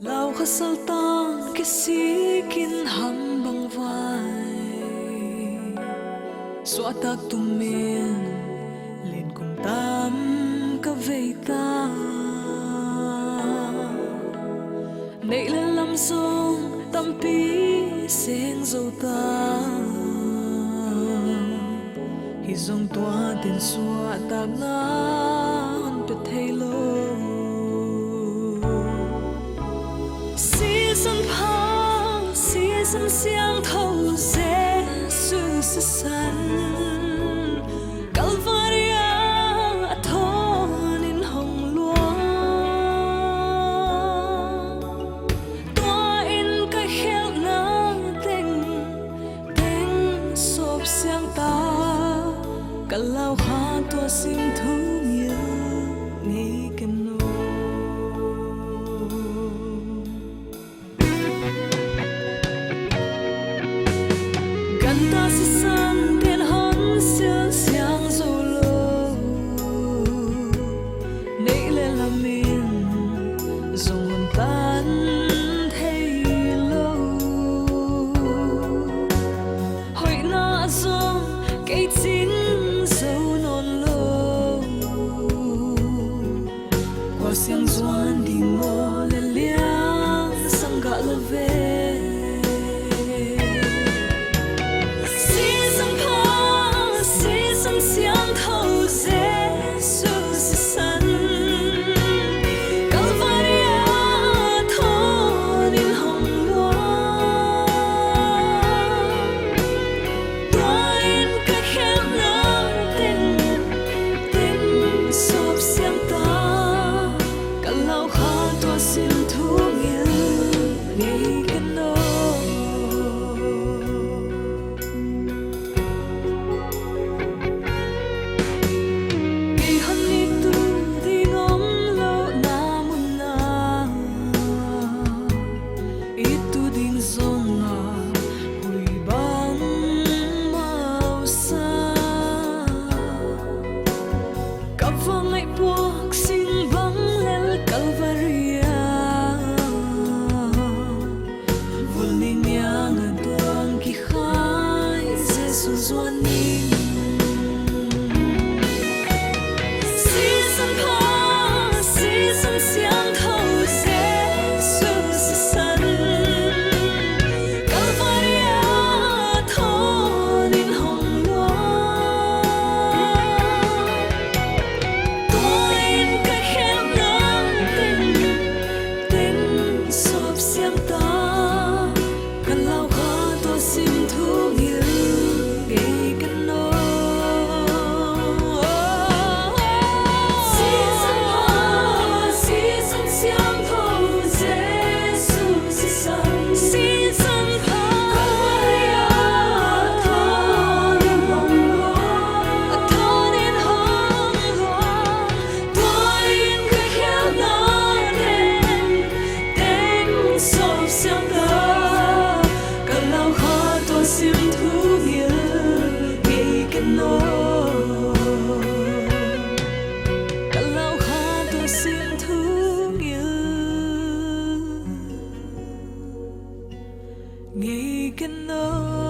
Lao khasal tan kisikin hambang vai Xóa tak tumin lên cùng tam ka veita Nay lên lam song tam pi seng dâu ta Hi dòng tua tiền xóa tak na hon pe thay lo Season pa season siang thâu Giêsu sa san Calvaria athonin hồng lúa Tua in cái khéo na Tên sộp siang ta Cả lao khá tua sim thu nhớ Ngay kem nô Ta sẽ san tiền hon siêu siang dâu lô Nãy lên là mình dùng hồn tan thay lâu Hội na dòng cây chín dâu non lô Qua siang doan đi ngô lên liang sang gạ lơ về Siang thâu Giêsu sa san Calvaria thonin hồng lúa Tua in cái khéo na Tên sộp siang ta Cả lao khá tua sim thu nghĩa Ngay cái nô Ngay cái nỗi